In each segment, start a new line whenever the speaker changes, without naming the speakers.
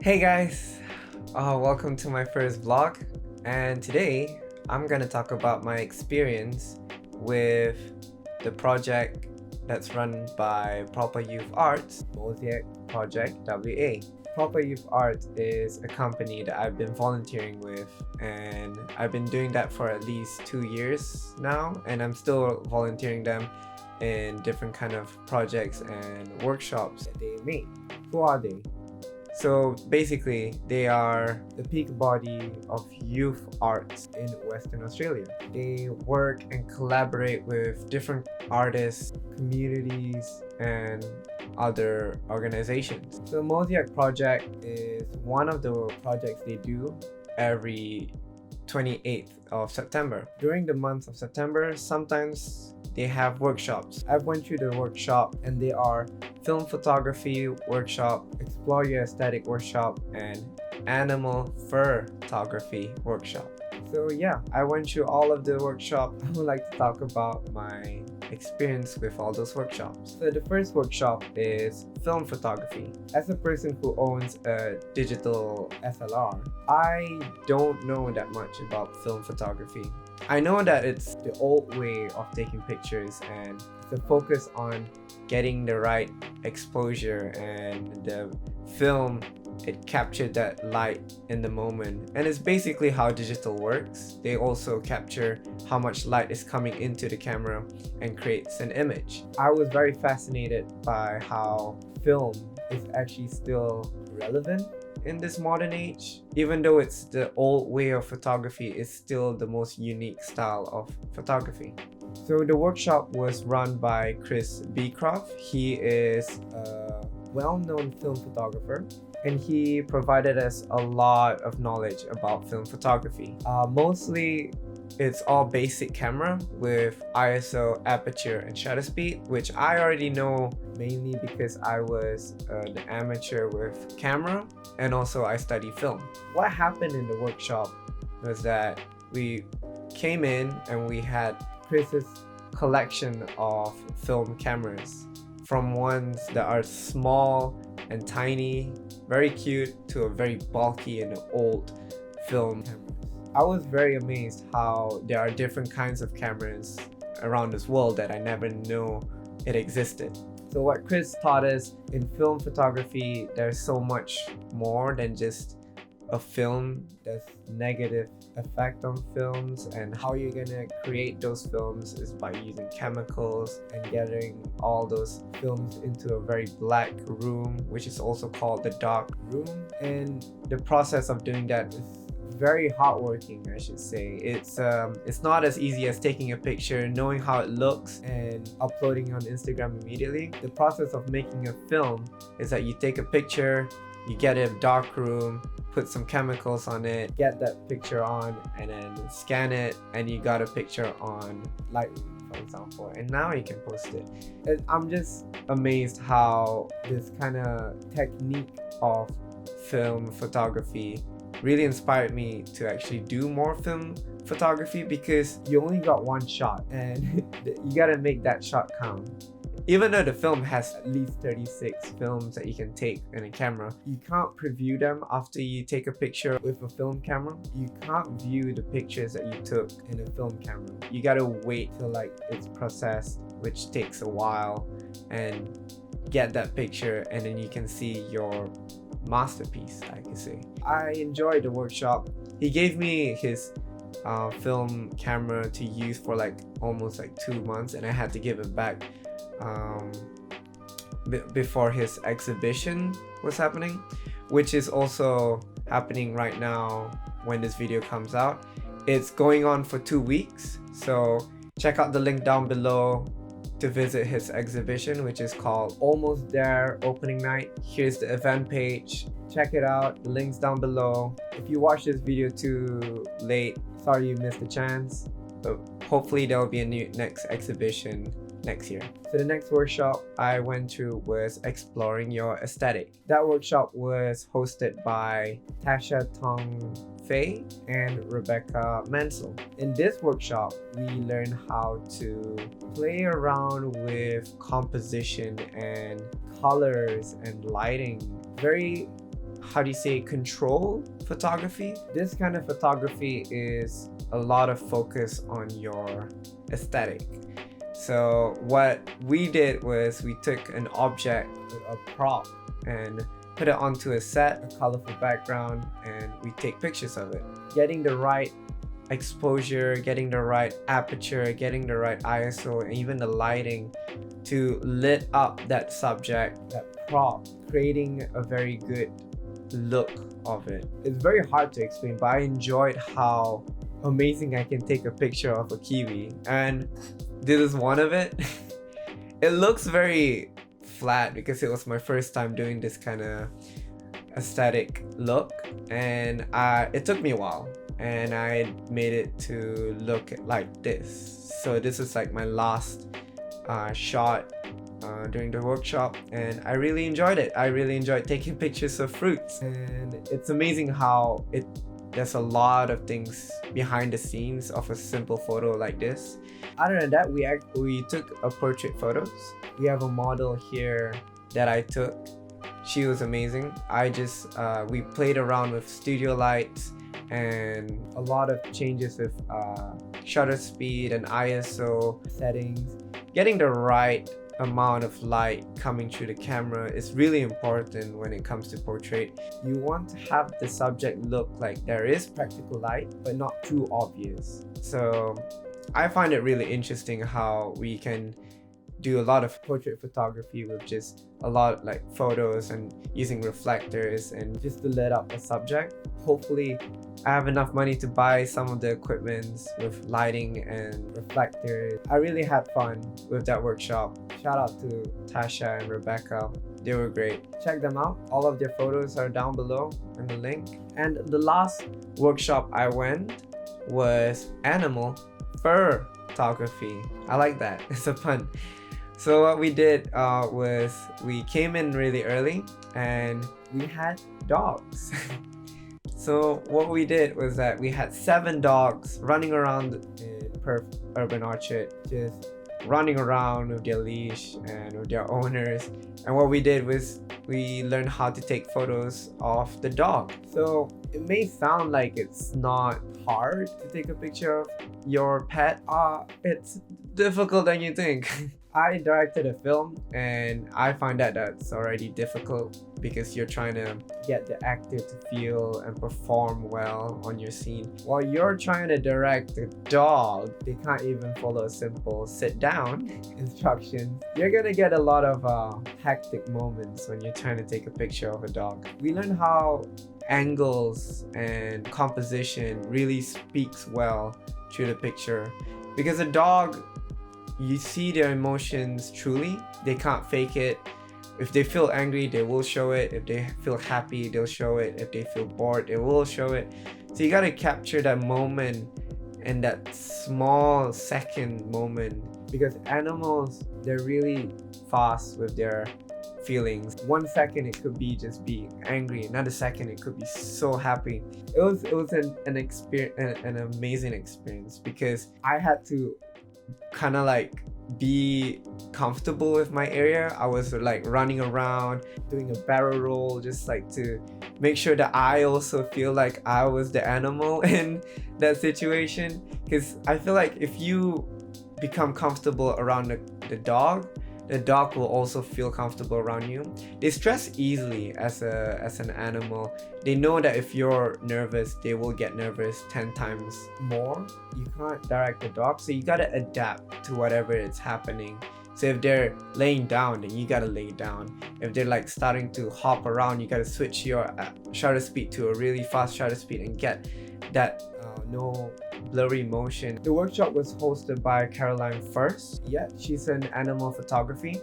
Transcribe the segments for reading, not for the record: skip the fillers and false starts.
Hey guys, welcome to my first vlog, and today I'm gonna talk about my experience with the project that's run by Proper Youth Arts, Mosaic Project WA. Proper Youth Arts is a company that I've been volunteering with, and I've been doing that for at least 2 years now, and I'm still volunteering them in different kind of projects and workshops that they make. Who are they? So basically, they are the peak body of youth arts in Western Australia. They work and collaborate with different artists, communities, and other organizations. So Mosaic Project is one of the projects they do every 28th of September. During the month of September, sometimes they have workshops. I've went through the workshop and they are film photography workshop, explore your aesthetic workshop, and animal fur photography workshop. So yeah, I went through all of the workshop. I would like to talk about my experience with all those workshops. So the first workshop is film photography. As a person who owns a digital SLR, I don't know that much about film photography. I know that it's the old way of taking pictures and the focus on getting the right exposure, and the film, it captured that light in the moment, and it's basically how digital works. They also capture how much light is coming into the camera and creates an image. I was very fascinated by how film is actually still relevant in this modern age. Even though it's the old way of photography, it's still the most unique style of photography. So the workshop was run by Chris Beecroft. He is a well-known film photographer, and he provided us a lot of knowledge about film photography. Mostly it's all basic camera with ISO, aperture, and shutter speed, which I already know mainly because I was an amateur with camera, and also I study film. What happened in the workshop was that we came in and we had Chris's collection of film cameras, from ones that are small and tiny, very cute, to a very bulky and old film cameras. I was very amazed how there are different kinds of cameras around this world that I never knew it existed. So what Chris taught us in film photography, there's so much more than just a film. There's negative effect on films, and how you're gonna create those films is by using chemicals and getting all those films into a very black room, which is also called the dark room. And the process of doing that is very hardworking, I should say. It's not as easy as taking a picture, knowing how it looks, and uploading on Instagram immediately. The process of making a film is that you take a picture, you get a dark room, put some chemicals on it, get that picture on, and then scan it, and you got a picture on Lightroom, for example, and now you can post it. And I'm just amazed how this kind of technique of film photography really inspired me to actually do more film photography, because you only got one shot and you gotta make that shot count. Even though the film has at least 36 films that you can take in a camera, you can't preview them after you take a picture with a film camera. You can't view the pictures that you took in a film camera. You gotta wait till it's processed, which takes a while, and get that picture, and then you can see your masterpiece, I can say. I enjoyed the workshop. He gave me his film camera to use for almost 2 months, and I had to give it back before his exhibition was happening, which is also happening right now when this video comes out. It's going on for 2 weeks, so check out the link down below to visit his exhibition, which is called Almost There Opening Night. Here's the event page. Check it out. The link's down below. If you watch this video too late, sorry you missed the chance, but hopefully there will be a next exhibition next year. So the next workshop I went to was Exploring Your Aesthetic. That workshop was hosted by Tasha Tong Fei and Rebecca Mansell. In this workshop, we learned how to play around with composition and colors and lighting. Very how do you say, control photography. This kind of photography is a lot of focus on your aesthetic. So what we did was we took an object, a prop, and put it onto a set, a colorful background, and we take pictures of it. Getting the right exposure, getting the right aperture, getting the right ISO, and even the lighting to lit up that subject, that prop, creating a very good look of it. It's very hard to explain, but I enjoyed how amazing I can take a picture of a kiwi, and this is one of it. It looks very flat because it was my first time doing this kind of aesthetic look, and it took me a while, and I made it to look like this. So this is like my last shot during the workshop, and I really enjoyed it. I really enjoyed taking pictures of fruits, and it's amazing how there's a lot of things behind the scenes of a simple photo like this. Other than that, we took a portrait photos. We have a model here that I took. She was amazing. We played around with studio lights and a lot of changes with shutter speed and ISO settings. Getting the right amount of light coming through the camera is really important when it comes to portrait. You want to have the subject look like there is practical light, but not too obvious. So I find it really interesting how we can do a lot of portrait photography with just a lot like photos and using reflectors and just to lit up a subject. Hopefully I have enough money to buy some of the equipment with lighting and reflectors. I really had fun with that workshop. Shout out to Tasha and Rebecca. They were great. Check them out. All of their photos are down below in the link. And the last workshop I went was animal fur photography. I like that. It's a pun. So what we did was we came in really early and we had dogs. So what we did was that we had 7 dogs running around in Perth Urban Orchard, just running around with their leash and with their owners. And what we did was we learned how to take photos of the dog. So it may sound like it's not hard to take a picture of your pet. It's difficult than you think. I directed a film and I find that that's already difficult because you're trying to get the actor to feel and perform well on your scene. While you're trying to direct a dog, they can't even follow a simple sit down instruction. You're gonna get a lot of hectic moments when you're trying to take a picture of a dog. We learned how angles and composition really speaks well through the picture, because a dog, you see their emotions truly. They can't fake it. If they feel angry, they will show it. If they feel happy, they'll show it. If they feel bored, they will show it. So you gotta capture that moment and that small second moment, because animals, they're really fast with their feelings. 1 second it could be just being angry, another second it could be so happy. It was an experience, an amazing experience, because I had to kind of like be comfortable with my area. I was like running around doing a barrel roll just like to make sure that I also feel like I was the animal in that situation, because I feel like if you become comfortable around the dog will also feel comfortable around you. They stress easily as an animal. They know that if you're nervous, they will get nervous 10 times more. You can't direct the dog, so you gotta adapt to whatever is happening. So if they're laying down, then you gotta lay down. If they're like starting to hop around, you gotta switch your shutter speed to a really fast shutter speed and get that no blurry motion. The workshop was hosted by Caroline First. Yeah, she's an animal photography.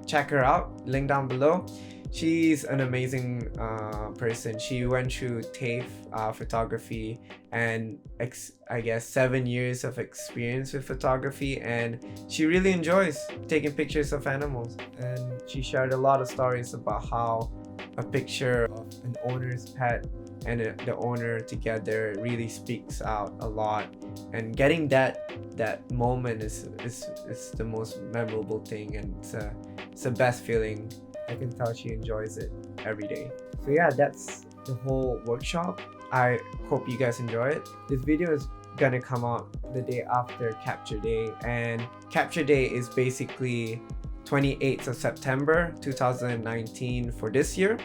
Check her out, link down below. She's an amazing person. She went through TAFE photography and I guess 7 years of experience with photography, and she really enjoys taking pictures of animals. And she shared a lot of stories about how a picture of an owner's pet and the owner together really speaks out a lot, and getting that moment is the most memorable thing, and it's the best feeling. I can tell she enjoys it every day. So yeah, that's the whole workshop. I hope you guys enjoy it. This video is gonna come out the day after Capture Day, and Capture Day is basically 28th of September 2019 for this year.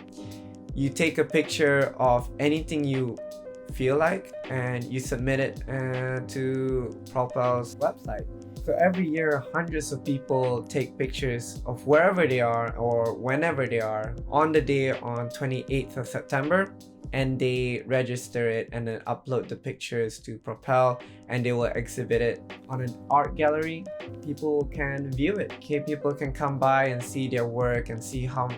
You take a picture of anything you feel like and you submit it to Propel's website. So every year, hundreds of people take pictures of wherever they are or whenever they are on the day on 28th of September, and they register it and then upload the pictures to Propel, and they will exhibit it on an art gallery. People can view it. Okay, people can come by and see their work and see how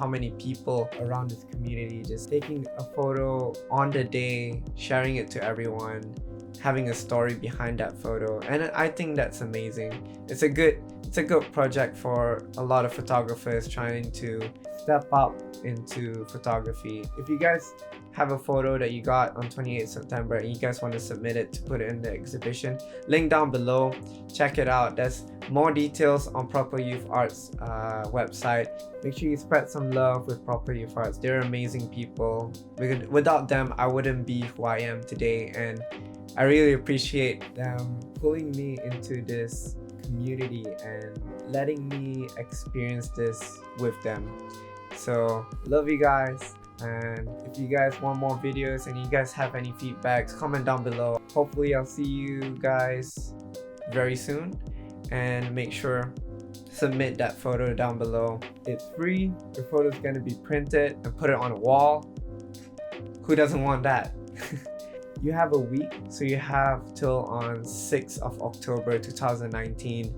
many people around this community just taking a photo on the day, sharing it to everyone, having a story behind that photo. And I think that's amazing. It's a good project for a lot of photographers trying to step up into photography. If you guys have a photo that you got on 28th September and you guys want to submit it to put it in the exhibition, link down below, check it out. There's more details on Proper Youth Arts website. Make sure you spread some love with Proper Youth Arts. They're amazing people. Without them, I wouldn't be who I am today, and I really appreciate them pulling me into this community and letting me experience this with them. So love you guys, and if you guys want more videos and you guys have any feedbacks, comment down below. Hopefully I'll see you guys very soon, and make sure submit that photo down below. It's free. Your photo is going to be printed and put it on a wall. Who doesn't want that? You have a week, so you have till on 6th of October 2019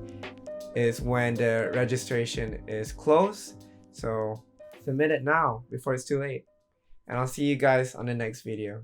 is when the registration is closed. So submit it now before it's too late. And I'll see you guys on the next video.